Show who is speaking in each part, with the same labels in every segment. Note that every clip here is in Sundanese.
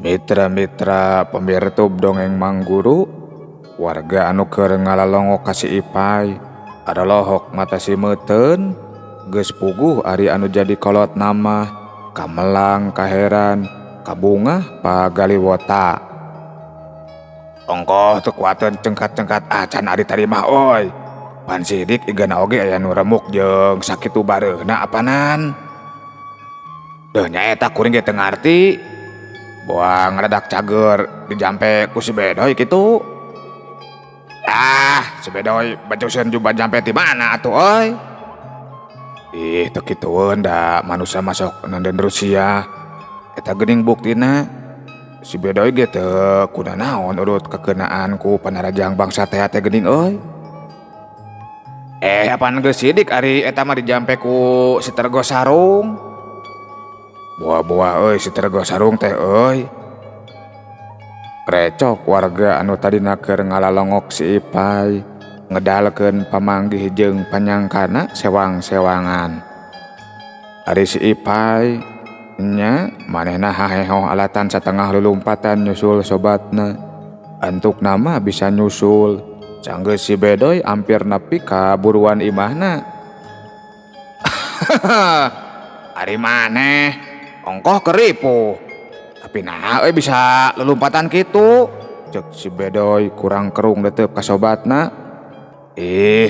Speaker 1: Mitra-mitra pemirtub dongeng Mang Guru, warga anu keur ngalalongok ka si Ipay, ada lohok mata si Meuten, geus puguh ari anu jadi kolot nama, kamelang, kaheran, kabungah, pagaliwota. Ongkoh teu kuateun cengkat-cengkat acan ari tadi mah oi. Pan sidik igana oge aya nu remuk jeung sakitu bareuna apanan. Deuh nyaeta kuring ge teu ngarti. Boang ngaradak cager dijampe ku si Bedoy kitu. Si Bedoy bajuseun juba jampe ti mana atuh euy? Ih teu kitueun da manusia masuk nanden Rusia. Eta geuning buktina si Bedoy ge teu kunaon urut kekeunaan ku panarajang bangsa teh geuning euy. Apaan geus sidik ari eta mah dijampe ku si Tergo Sarung. Buah-buah euy si Tergo Sarung teh euy. Recok warga anu tadina keur ngalalongok si Ipay ngedalkeun pamanggih jeung panyangkana sewang-sewangan. Ari si Ipay nya manehna haheho alatan satengah lulumpatan nyusul sobatna. Antuk nama bisa nyusul. Canggeus si Bedoy ampir nepi ka buruan imahna. Ari maneh ongkoh keripu. Tapi nah bisa lelumpatan gitu. Cek si Bedoy kurang kerung detep ka sobatna.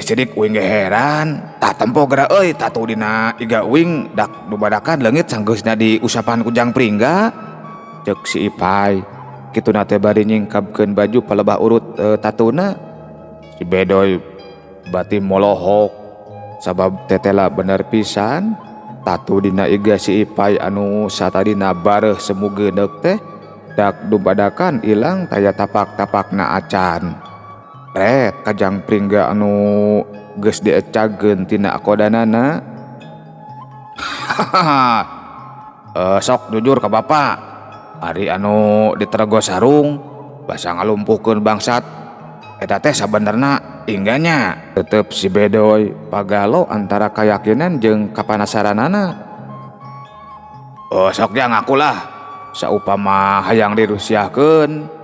Speaker 1: Sidik uing ge heran. Tak tempo geura euy tatu dina iga uing dak dubadakan leungit sanggeusna diusapan ku Jang Pringga. Cek si Ipay kituna teh bari nyingkabkeun baju palebah urut tatuna. Si Bedoy bati molohok sabab tetela bener pisan. Tatu dina iga si Ipay anu satadina bareuh semu geundeuk teh dak dubadakan ilang taya tapak-tapakna acan. Ret ka Jang Pringga anu geus diecagkeun tina kodanana. Sok jujur ka Bapak, ari anu di Tergo Sarung basa ngalumpuhkeun bangsat eta teh sabenerna ingganya. Tetep si Bedoy pagalo antara keyakinan jeung kapanasaranana. Sok ja ngakulah saupama hayang dirusiakeun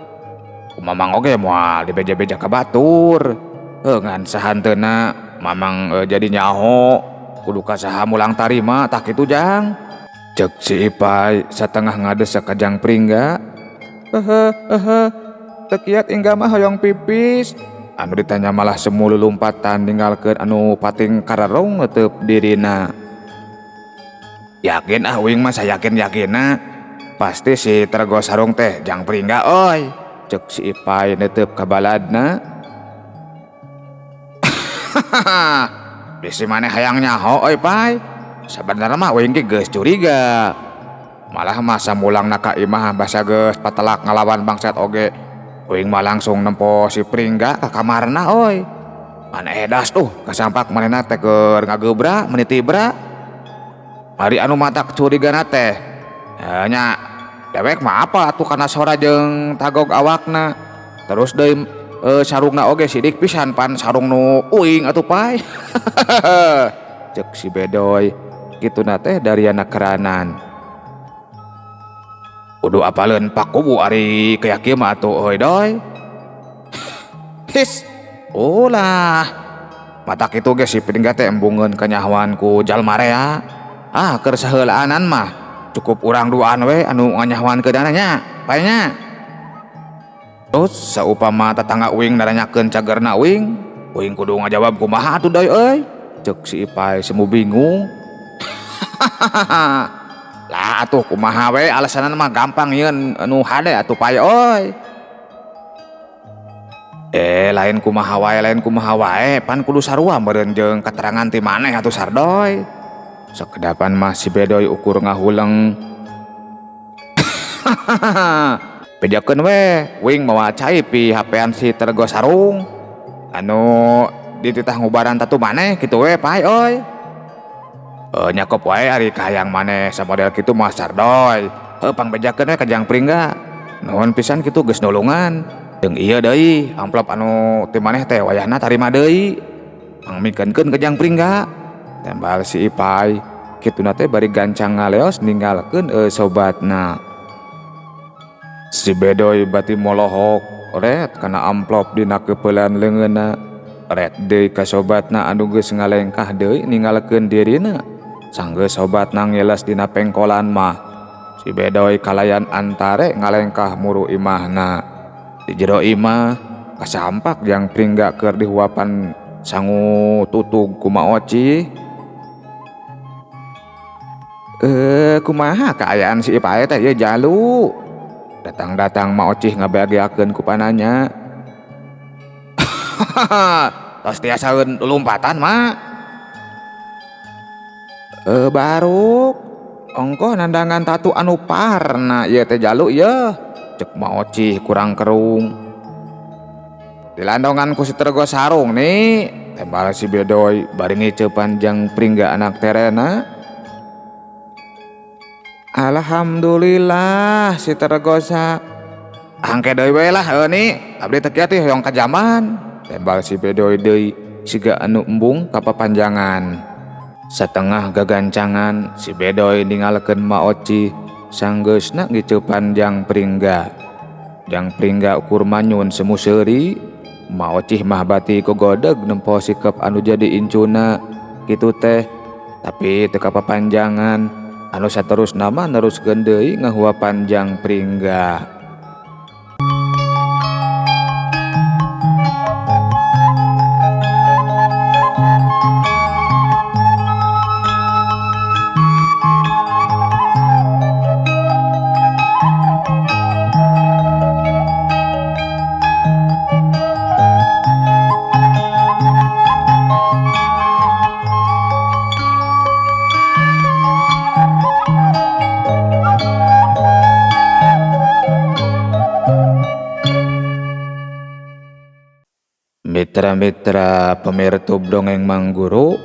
Speaker 1: ku Mamang oge moal dibeja-beja ka batur. Ngan sahanteuna Mamang jadi nyaho kudu ka saha mulang tarima tak kitu Jang. Cek si Ipay satengah ngadesek ka Jang Pringga. Teu kiat ingga mah hoyong pipis. Anu ditanya malah semu lulumpatan ninggalkeun anu pating kararong neuteup dirina. Yakin uing mah sayakin-yakinna pasti si Tergo Sarung teh Jang Pringga oi. Cek si Ipay neuteup ka baladna. Bisi maneh hayang nyaho oi Pay. Sabenerna mah uing ge geus curiga. Malah masa mulang ka imah basa geus patelak ngalawan bangsat oge. Uing mah langsung nempo si Pringga ka kamarna oi. Maneh edas tuh kasampak manehna teh keur ngagebra menitibra. Ari anu matak curigana teh nya dewek mah apa atuh kana sora jeung tagog awakna. Terus deui sarungna oge sidik pisan pan sarung nu uing atuh Pay. Cek si Bedoy kituna teh dari anak keranan. Kudu apaleun Pak Kubu ari kayak kieu mah atuh euy doy. His. Ulah. Mata kitu ge si Pringga teh embungeun kanyahoan ku jalma rea. Keur saheulaanan mah cukup urang duaan we anu nganyahoan keudana nya, Pay nya. Terus saupama tetangga uing naranyakeun cagerna uing kudu ngajawab kumaha atuh doy euy. Cek si Ipay semu bingung. Lah atuh kumaha we alasanna mah gampang yeun anu hade atuh Pay oi. Lain kumaha wae pan kudu sarua meureun jeung katerangan ti maneh atuh sardoy. Sakedapan mah si Bedoy ukur ngahuleng. Bejakeun we uing mawa cai pi HP-an si Tergo Sarung anu dititah ngubaran tatu maneh kitu we Pay oi. Nyakop wae ari kahayang maneh samodel kitu mah sardoy. Pang bejakeun we ka Jang Pringga. Nuhun pisan kitu geus nulungan. Jeung ieu deui amplop anu ti maneh teh wayahna tarima deui. Pang mikeunkeun ka Jang Pringga. Tembal si Ipay kituna teh bari gancang ngaleos ninggalkeun sobatna. Si bedoy bati molohok ret kana amplop dina keupelan leungeunna. Ret deui ka sobatna anu geus ngalengkah deui ningalkeun dirina. Sanggeus sobatna ngiles dina pengkolan mah si bedoy kalayan antare ngalengkah muru imahna. Di jero imah kasampak jang pringga keur dihuapan sangu tutug ku Ma Oci. Kumaha kaayaan si Ipae teh ieu jalu? Datang-datang Ma Oci ngabagiakeun ku pananya. Tos tiasaeun lompatan, Mak. Baru ongkoh nandangan tatu anu parna ieu teh jalu ieu, cek Ma Oci kurang kerung. Dilandongan ku Sitergo sarung nih, tembal si bedoy bari ngiceu panjang pringga anak terena. Alhamdulillah Sitergosa. Angke deui we lah ni, abdi teu kieu teh hoyong ka jaman. Tembal si bedoy deui siga anu embung kapapanjangan. Satengah gagancangan si bedoy ningalkeun Ma Oci sanggeusna ngiceu panjang pringga. Jang pringga ukur manyun semu seuri. Ma Oci mah bati gogodeg nempo sikep anu jadi incuna kitu teh. Tapi teu kapapanjangan, anu saterusna mah neruskeun deui ngahua panjang pringga. Mitra-mitra pemirtub dongeng Mang Guru,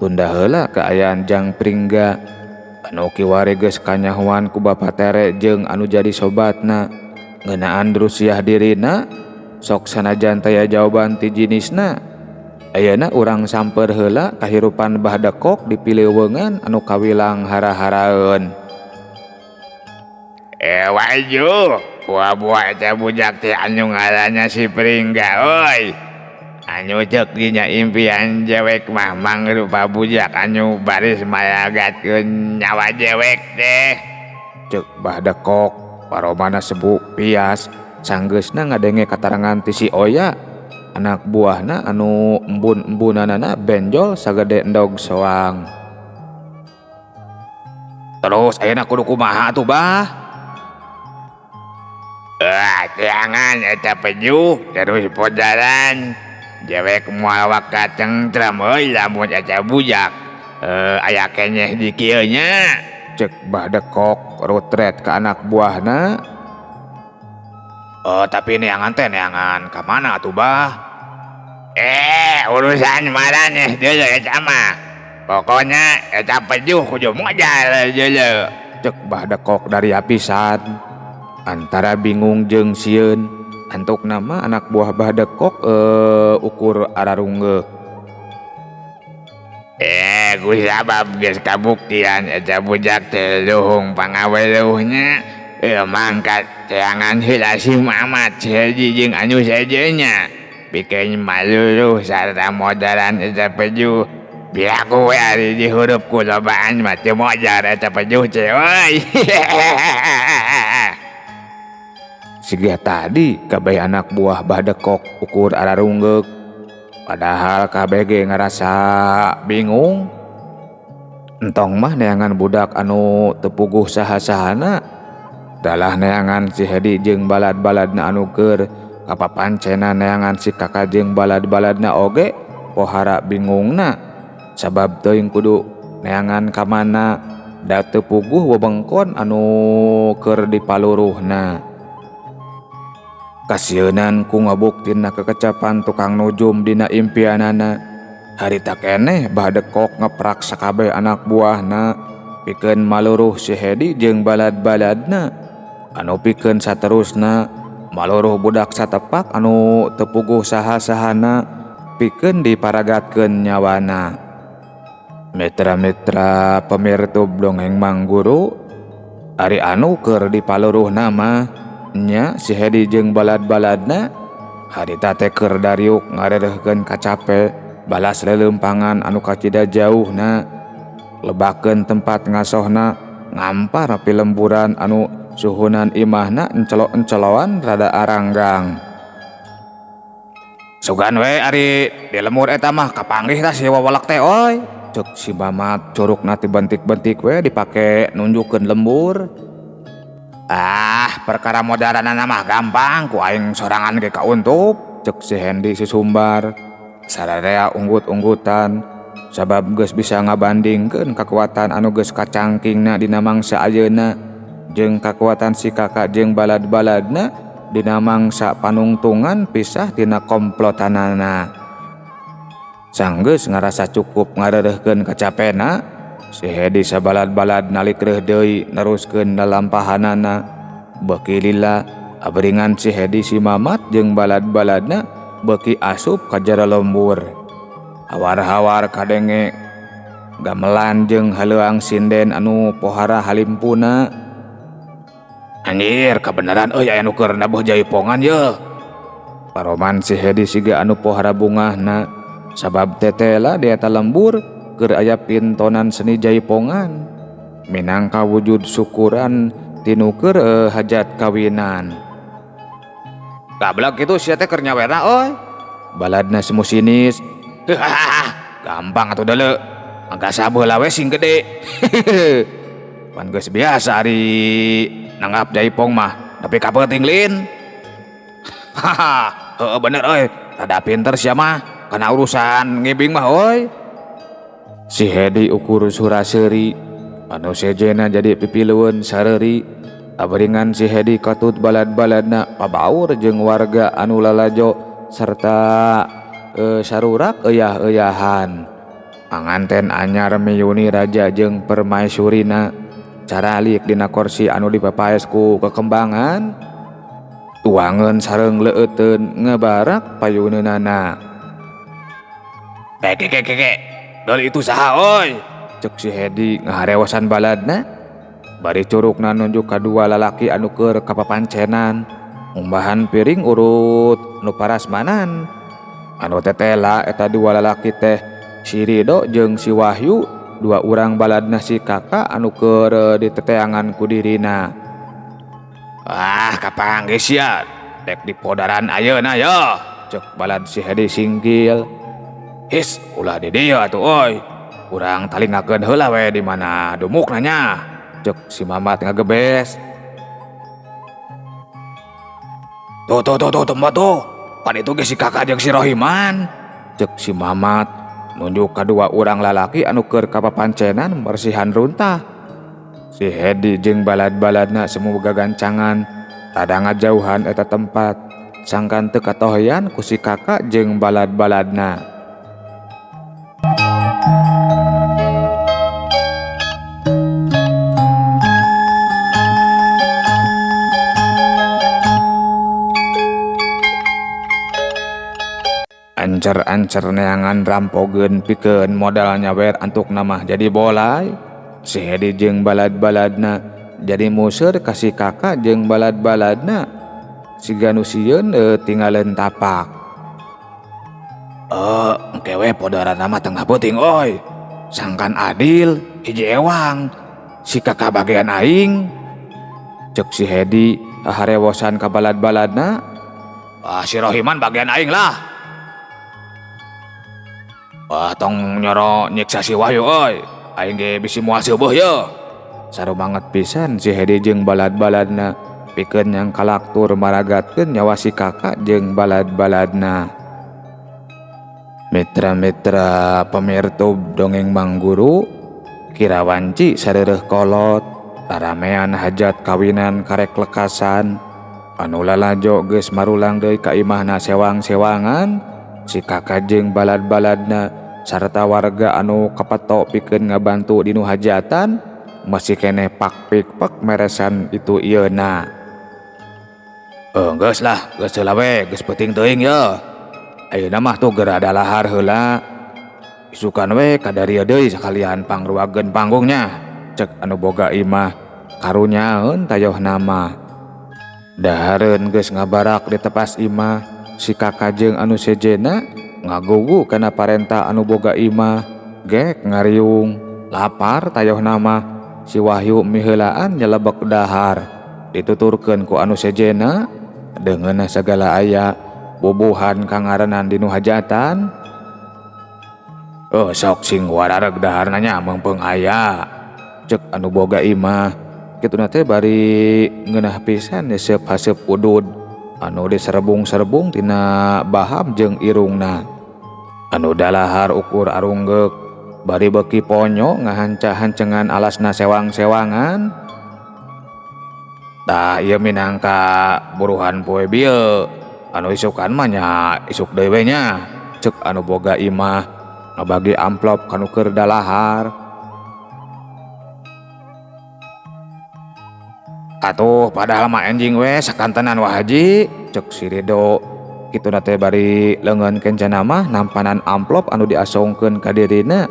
Speaker 1: tunda heula kaayaan jang pringga anu kiwari geus kanyahoan ku Bapa Tere jeung anu jadi sobatna ngeunaan drusiah dirina. Sok sanajan taya jawaban ti jinisna, ayeuna urang samper heula kahirupan bahdekok di pileuweungan anu kawilang hara-haraeun. Waju, buah-buah eta bujak teh anu ngaranna si Pringga euy. Anu ceuk dinya impian jewek mah mangrupa bujak anu baris mayagatkeun nyawa jewek teh. Ceuk bahdekok paromana sebu pias sanggeusna ngadenge katarangan ti si Oya, anak buahna anu embun-embunanana benjol sagede endog soang. Terus ayeuna kudu kumaha atuh, Bah? Jangan eta pejuh terus podaran. Jewek moal waka cengtram euy lamun eta bujak. Aya kenyeh di kieu nya. Cek bahdekok rutret ka anak buahna. Tapi neangan teh neangan ka mana atuh, Bah? Urusan maraneh deuleu eta mah. Pokona eta pejuh kudu modal deuleu. Cek bahdekok dari apisan. Antara bingung jeung sieun, antuk nama anak buah bahdekok ukur ararunggeuk. Ku sabab geus kabuktian eta bujak teh luhung pangaweleuhnya. Mangkat teangan heula si Mamat seji jeung anu sajenya. Pikeun maluluh sarta modalan eta pejuh. Biaku we ari di hurup kulobaan mah teu modal eta pejuh teh euy. Siga tadi kabeh anak buah bahdekok ukur ararunggeuk. Padahal kabeh ge ngarasa bingung. Entong mah neangan budak anu teu puguh saha-sahana. Dalah neangan si Hedi jeung balad-baladna anu keur kapapancena neangan si Kaka jeung balad-baladna oge pohara bingungna. Sabab teuing kudu neangan ka mana da teu puguh wewengkon anu keur dipaluruhna. Kasieunan ku ngabuktina kekecapan tukang nujum dina impianana. Harita keneh bahdekok ngeprak sakabeh anak buahna pikeun maluruh si Hedi jeung balad-baladna. Anu pikeun saterusna maluruh budak satepak anu teu puguh saha-sahana pikeun diparagatkeun nyawana. Mitra-mitra pemirtub dongeng Mang Guru, ari anu keur dipaluruhna mah nya si Hedi jeung balad-baladna harita teh keur dariuk ngarerehkeun kacape balas lelempangan anu kacida jauhna lebakeun tempat ngasohna ngampar api lemburan anu suhunan imahna encelo-enceloan rada aranggang. Sugan we ari di lemur eta mah kapanggih tah si wawalak teh oi, cek si Mamat curugna ti bentik-bentik we dipake nunjukkeun lembur. Perkara modalana mah gampang ku aing sorangan ge kauntup, cek si Hendi susumbar. Sadaya unggut-unggutan sabab geus bisa ngabandingkeun kakuatan anu geus kacangkingna dina mangsa ayeuna jeung kakuatan si kakak jeung balad-baladna dina mangsa panungtungan pisah tina komplotanana. Sanggeus ngarasa cukup ngarerehkeun kacapena, si Hedi sabalad-balad nalik reuh deui neruskeun lalampahanana. Beuki lila abringan si Hedi si Mamat jeung balad-baladna beuki asup ka jero lembur. Hawar-hawar kadenge gamelan jeung haleuang sinden anu pohara halimpuna. Anjir kabeneran euy aya nu keur nabuh jaipongan ye. Paroman si Hedi siga anu pohara bungahna sabab tetela di eta lembur keur aya pintonan seni jaipongan minangka wujud syukuran tinu keur hajat kawinan. Gablak kitu sia teh keur nyawerna euy. Baladna semusinis. Gampang atuh deuleu. Mangga sabeula we sing gede. Pan geus biasa ari nanggap jaipong mah tapi kapeuting lin. Heuh bener euy. Rada pinter sia mah kana urusan ngibing mah euy. Si Hedi ukur suraseuri anu sejena jadi pipileueun sareuri. Abringan si Hedi katut balad-baladna pabaur jeung warga anu lalajo serta sarurak euyah-euyahan. Panganten anyar miyuni raja jeung permaisurina caralik dina kursi anu dipapaes ku kekembangan. Tuangeun sareng leueteun ngebarak payuneunana. Keke, deul itu saha oi? Cek si Hedi ngaharewasan baladna. Bari curugna nunjuk kadua lalaki anu keur kapapancenan ngumbahan piring urut nu parasmanan. Anu tetela eta dua lalaki teh si Rido jeung si Wahyu, dua urang baladna si kakak anu keur diteteangan ku dirina. Kapanggih sia dek di podaran ayeuna yo, cek balad si Hedi singgil. His ulah di dieu atuh oi, urang talingakeun heula we di mana dumukna nya, cek si Mamat ngagebes. Tuh tempat tuh. Pan itu ge si kakak jeung si Rohiman, cek si Mamat nunjuk kadua urang lalaki anu keur kapapancenan bersihan runtah. Si Hedi jeung balad-baladna semu gagancangan rada ngajauhan eta tempat sangkan teu katohean ku si kakak jeung balad-baladna. Ancer-ancer neangan rampogeun pikeun modal nyawer antuk namah jadi bolai. Si Hedi jeung balad-baladna jadi museur ka si kakak jeung balad-baladna siga nu sieun tinggalin tapak. Engke we podaranna mah tengah peuting oi. Sangkan adil hiji ewang si kakak bagian aing, cek si Hedi harewosan ka balad-baladna. Si Rohiman bagian aing lah. Tong nyoro nyiksa si Wahyu oi, aing ge bisi moal seueuh ye. Sarumanget pisan si Hedi jeung balad-baladna pikeun yang kalaktur maragatkeun nyawa si kakak jeung balad-baladna. Mitra-mitra pemirtub dongeng Mang Guru, kirawanci sareureus kolot, taramean hajat kawinan karek lekasan, anu lalajo geus marulang deui ka imahna sewang-sewangan, si kakak jeung balad-baladna sarta warga anu kapato pikeun ngabantu dinu hajatan masih keneh pak-pik-pak meresan itu ieuna. Geus lah, geus heula we, geus peuting teuing ye. Ayeuna mah tuh geura ada lahar heula. Isukan we kadarieu deui sakalian pangruageun panggungnya, cek anu boga imah karunyaeun tayoh nama. Dahareun geus ngabarak di tepas imah, si kakajeng anu sejena ngagugu kana parenta anu boga imah, gek ngariung, lapar tayoh nama, si Wahyu miheulaan nyelebek dahar, dituturkeun ku anu sejena, deungeunna sagala aya, bubuhan kangarenan dinu hajatan. Sok sing warareg daharna nya meungpeung aya, cek anu boga imah. Kituna teh bari ngeunah pisan nyesep haseup udud anu diserebung-serebung tina baham jeung irungna. Anu dalahar ukur arunggeuk, bari beuki ponyo ngahanca-hancengan alasna sewang-sewangan. Tah ieu minangka buruhan poe bieu, anu isukan mah nya isuk deui we nya, cek anu boga imah ngabagi amplop kanu keur dalahar. Atuh padahal mah enjing we sakantenan Wah Haji, cek si Ridho. Kituna teh bari leungeun kencana mah nampanan amplop anu diasongkeun ka dirina.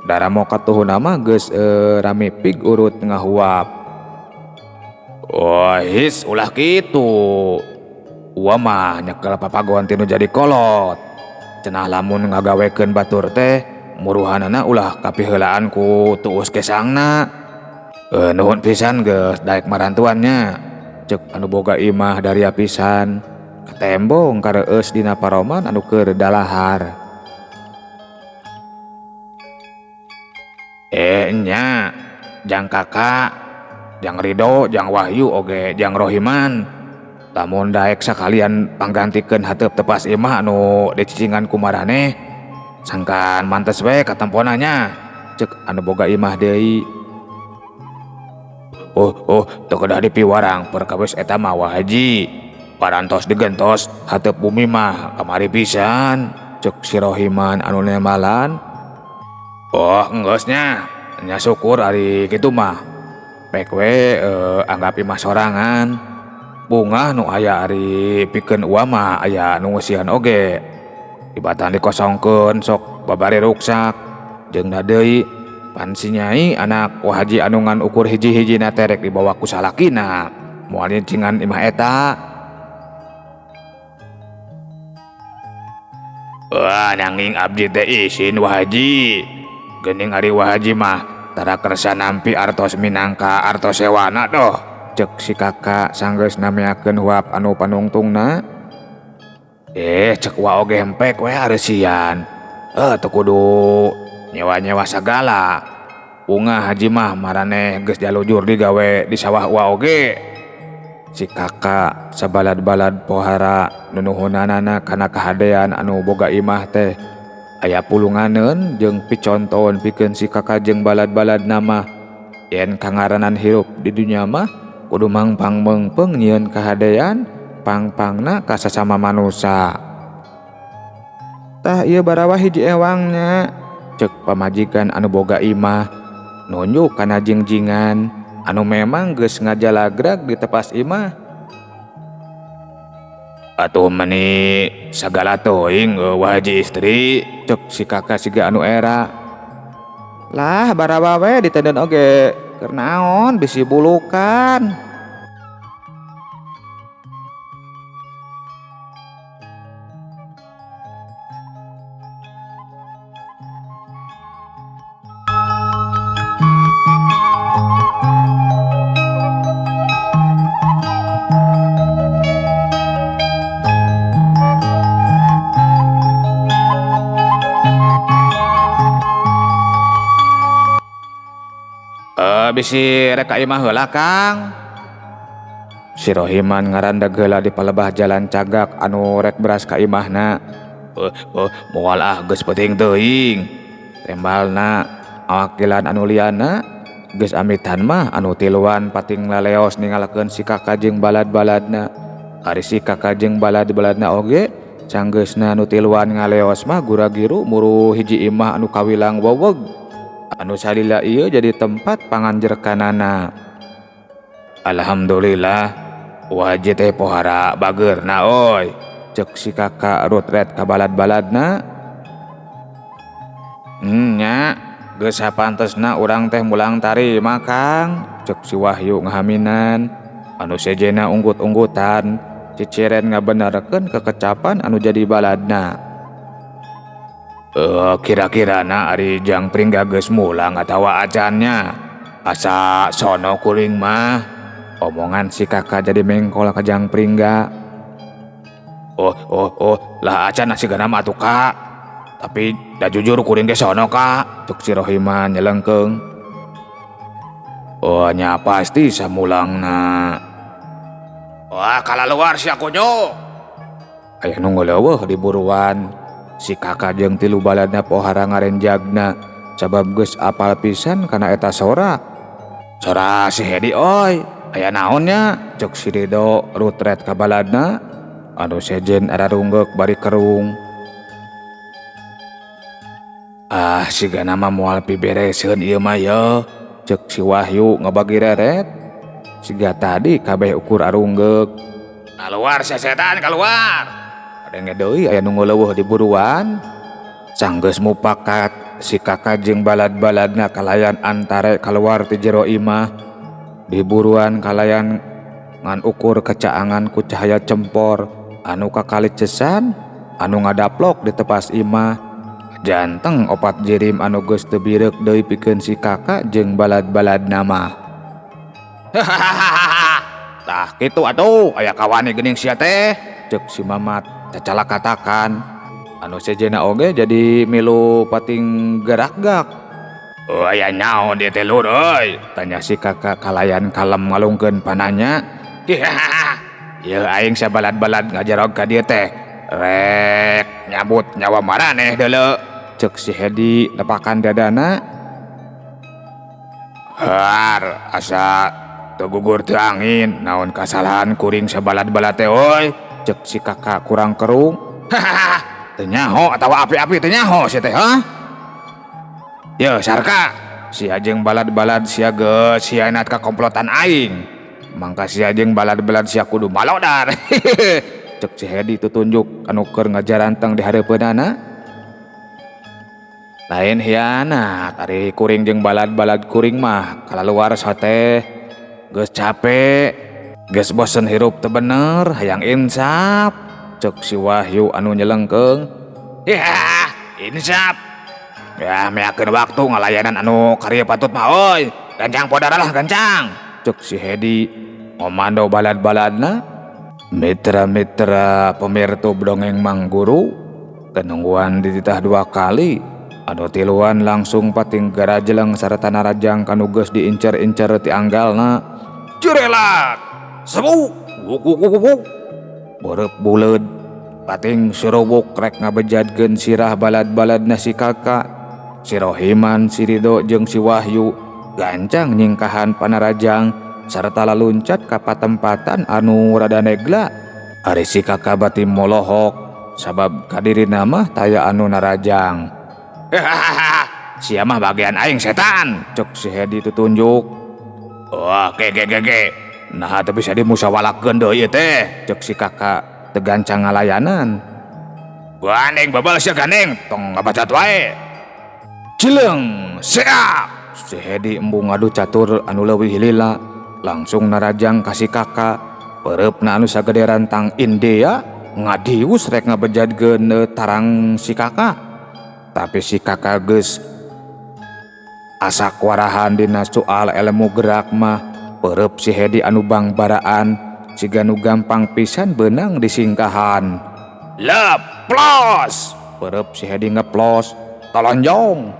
Speaker 1: Daramo katuhuna mah geus rami pig urut ngahuap. His ulah kitu. Ua mah nyekel papagon tinu jadi kolot. Cenah lamun ngagawekeun batur teh muruhanana ulah kapiheulaan ku tuus kesangna. Nuhun pisan geus daek marantuannya, cek anu boga imah dari pisan, katembong kareueus dina paroman anu keur dalahar. Nya, jang kakak, jang Ridho, jang Wahyu oge jang Rohiman. Lamun daek sakalian panggantikeun hateup tepas imah anu dicicingan ku maraneh, sangkan mantes we katemponanya, cek anu boga imah deui. Teu kedah dipiwarang perkawis eta mah Wah Haji. Parantos digentos hateup bumi mah kamari pisan, cek si Rohiman anu nemalan. Enggeus nya syukur ari kitu mah. Pek we anggap imah sorangan. Bunga nu aya ari pikeun ua mah aya nu ngeusian oge. Ibatan dikosongkeun sok babari ruksak. Jeung deui pan si Nyai anak Wah Haji anu ngan ukur hiji-hijina terek dibawa ku salakina moal nyicingan imah eta. Nanging abdi teh isin Wah Haji. Geuning ari Wah Haji mah tara kersa nampi artos minangka artos sewana doh, cek si kakak sanggeus nameakeun huap anu panungtungna. Cek wa oge hempek we hareusian. Teu kudu nyewa-nyewa sagala. Bunga Haji mah maraneh geus jalujur digawe di sawah wa oge. Si kakak sabalad-balad pohara nunuhunanana kana kahadean anu boga imah teh aya pulunganeun jeung picontoon pikeun si kakak jeung balad-balad nama yen kangaranan hirup di dunya mah kudu mangpang meungpeung nyieun kahadean pangpangna ka sasama manusa. Tah ieu barawah hiji ewangnya, cek pamajikan anu boga imah nunjuk kana jingjingan anu memang geus ngajalagrag di tepas imah. Atuh meni sagala teuing Wah Haji istri, cek si kakak siga anu era. Lah barawa we ditenden oge keur naon bisi bulukan. Bisi reka imah heula Kang. Si Rohiman ngarandeg heula di palebah jalan cagak anu rek beras ka imahna. Moal geus penting teuing. Tembalna awakilan anu liana geus amitan mah anu tiluan pating laleos ninggalkeun si kakak jeung balad-baladna. Ari si kakak jeung balad-baladna oge canggeusna anu tiluan ngaleos mah gura-giru muru hiji imah anu kawilang weweg. Anu salila ieu jadi tempat panganjerkanana. Alhamdulillah Wah Haji teh pohara bageurna oy, cek si kakak rutret ka balad-baladna. Nya geus sapantesna urang teh mulang tarima Kang, cek si Wahyu ngahaminan. anu sejena unggut-unggutan ciciren ngabenerkeun kekecapan anu jadi baladna. Kira-kirana ari jangpring geus mulang atawa acannya asa sono kuring mah. Omongan si kakak jadi mengkol ke jangpring ga. Oh lah acan nasi ganam atuh kak, tapi dah jujur kuring ge sono kak, cuk si Rohiman nyelengkeung. Oh nya pasti samulangna. Wah kalaluar si akunyo. Aya nu ngeuleuweuh di buruan. Si kakak jeung tilu baladna pohara ngarenjagna sabab geus apal pisan kana eta sora. Sora si Hedi oi, aya naonnya? Cuk si Dido rutret ka baladna. Anu sejen ararunggek bari kerung. Sigana mah moal pibereseun ieu mah ye, cek si Wahyu ngebagi reret. Siga tadi kabeh ukur arunggek. Keluar sesetan keluar. Kadenge deui aya nu ngeuleuweuh di buruan. Sanggeus mupakat si kakak jeung balad-baladna kalayan antare keluar ti jero imah. Di buruan kalayan ngan ukur kecaangan ku cahaya cempor anu kakalit cesan anu ngadaplok di tepas imah. Janteng opat jirim anu geus teu birek deui pikeun si kakak jeung balad-baladna mah. Tah kitu atuh aya kawane geuning sia teh, ceuk si Mamat cacala katakan. Anu sejena oge jadi milu pating gerak-gak. Aya naon dieu teh Lur euy? Tanya si kakak kalayan kalem ngalungkeun pananya. Ieu aing sabalad-balad ngajarog ka dieu teh rek nyabut nyawa maraneh deuleu, ceuk si Hedi nepakan dadana. Har asa teu gugur teu angin naon kasalahan kuring sabalad-balad teh euy, ceuk si kakak kurang kerung. Teu nyaho atawa api-api teu nyaho sia teh ha? Ye sarka si ajeng balad-balad sia geus hianat ka komplotan aing. Mangka sia jeung balad-balad sia kudu malodar. Cek si Hedi tutunjuk anu keur ngajaranteng di hareupeunana. Lain hianat ari kuring jeung balad-balad kuring mah kalaluar teh geus capek, geus bosen hirup teu bener, hayang insap. Cek si Wahyu anu nyelengkeung. Yah, insap. Ya meakeun waktu ngalayanan anu karya patut mah euy. Gancang podara lah gancang. Cek si Hedi ngomando balad-baladna. Mitra-mitra pemirtub dongeng Mang Guru kenungguan dititah 2 kali. Anu tiluan langsung pating garajeleng sarta narajang kanu geus diincer-incer ti anggalna. Cirelak sebu wuk beureuk buleud pating surubuk rek ngabejadkeun sirah balad-baladna si kakak. Si Rohiman, si Rido jeung si Wahyu gancang nyingkahan panarajang sarta laluncat ka patempatan anu rada negla. Ari si kakak bati molohok sabab kadirina mah taya anu narajang. Sia mah bagian aing setan, cek si Hedi tutunjuk. Wah ge. Nah teu bisa dimusawalakeun deui teh, cek si kakak teu gancang ngalayanan. Gandeng babal sia gandeng, tong ngabacat wae. Cileng seak. Si Hedi embung ngadu catur anu leuwih lila. Langsung narajang kasih kakak pereupna anu sagede rantang India ngadius rek ngabejadkeun tarang si kakak. Tapi si kakak geus asa kuarahan dina soal ilmu gerak mah pereup si Hedi anu bangbaraan siga nu gampang pisan beunang disingkahan. Leplos pereup si Hedi ngeplos talonjong.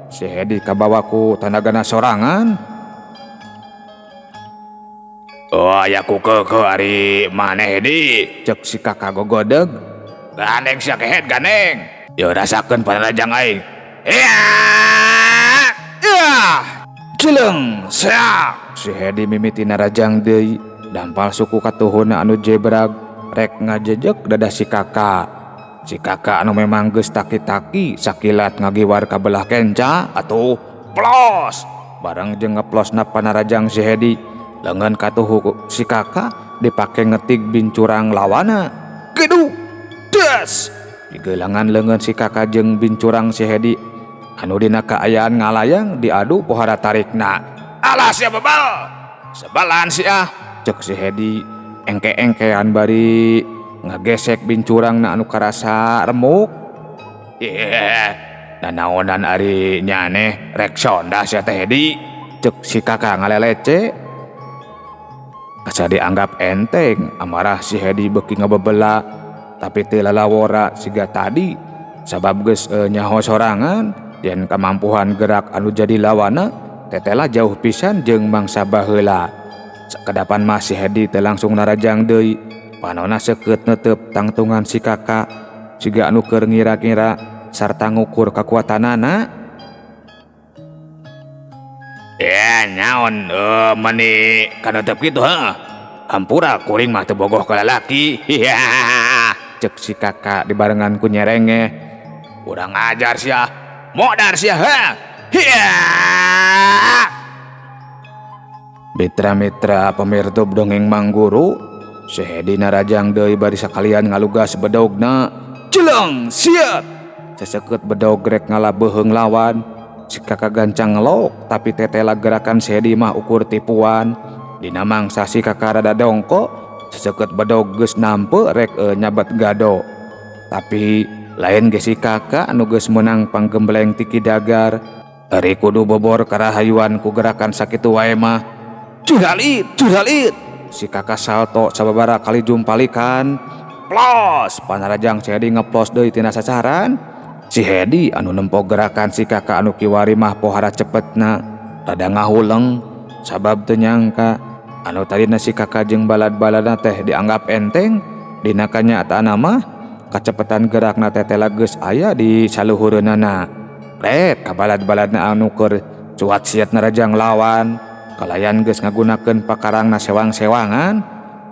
Speaker 1: Si Hedi kabawaku tanagana sorangan. Oh aya ku keukeuk ari maneh di, cek si kakak gogodeg. Gandeng sia kehet gandeng. Yo rasakeun panarajang aing. Iya. Cileng seak. Si Hedi mimiti narajang deui, dampal suku katuhuna anu jebrag rek ngajejek dadah si kakak. Si kakak anu memang geus taki-taki sakilat ngagiwar ka belah kenca atuh plos. Bareng jeung ngeplosna panarajang si Hedi, leungeun katuhu si kakak dipake ngetig bincurang lawana. Gedu. Des. Digeulangan leungeun si kakak jeung bincurang si Hedi anu dina kaayaan ngalayang diadu pohara tarikna. Alah sia bebal. Sebalan sia. cek si Hedi engke-engkean bari ngagesek bincurang na anu karasa remuk. Nanaonan ari nyane rek sonda sia teh Hedi, cek si kakak ngalelece. Asa dianggap enteng amarah si Hedi beuki ngabebela, tapi teu lalawora siga tadi sabab geus nyaho sorangan yen kamampuan gerak anu jadi lawana tetela jauh pisan jeung mangsa baheula. Sakedapan mah si Hedi teh langsung narajang deui, panonna seukeut neuteup tangtungan si kakak siga anu keur ngira-ngira sarta ngukur kakuatanana. Ya nyaon meni kaneuteep kitu heuh. Hampura kuring mah teu bogoh ka lalaki. Cek si kakak dibarengan ku nyerenge. Urang ajar sia, modar sia heuh. Mitra-mitra pemirtub dongeng Mang Guru, si Hedi narajang deui bari sakalian ngalugas bedogna. Jeleng siap. Seseukeut bedog rek ngalabeuheung lawan. Si kakak gancang ngelok, tapi tetela gerakan si Hedi mah ukur tipuan. Dina mangsa si kakak rada dongko, seseukeut bedog geus nampe rek nyabat gado. Tapi lain ge si kakak anu geus meunang panggembleng ti Ki Dagar. Ari kudu bobor karahayuan ku gerakan sakitu wae mah. Curhalit. Si kakak salto sababara kali jumpalikan. Plos, panarajang si Hedi ngeplos deui tina sasaran. Si Hedi anu nempo gerakan si kakak anu kiwari mah pohara cepetna rada ngahuleng sabab teu nyangka anu tadina si kakak jeung balad-baladna teh dianggap enteng, dina kanyataanna mah kacepetan gerakna teh geus aya di saluhureunana. Rek ka balad-baladna anu keur cuat siat narajang lawan, kalayan geus ngagunakeun pakarangna sewang-sewangan,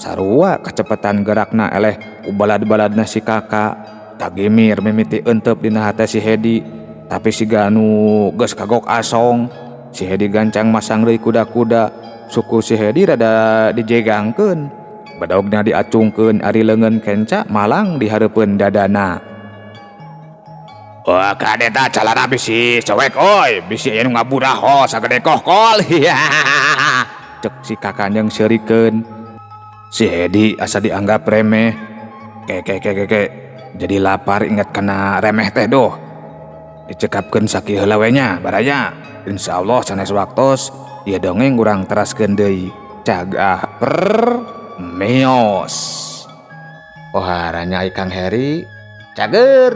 Speaker 1: sarua kacepetan gerakna eleh ku balad-baladna si kakak. Tagimir mimiti euteup dina hate si Hedi, tapi siga anu geus kagok asong. Si Hedi gancang masang deui kuda-kuda, suku si Hedi rada dijegangkeun. Bedogna diacungkeun ari leungeun kenca malang di hareupeun dadana. Wah kadeta calana bisi cowek oi, bisi anu ngaburaho sagede kohkol. Cek si kakak jeung seurikeun. Si Hedi asa dianggap remeh. Ke. Jadi lapar ingat kana remeh teh doh. Dicekapkeun sakieu heula we nya baraya. Insyaallah sanes waktos ieu dongeng urang teraskeun deui. Cagah meos. Poharanya Kang Heri cager.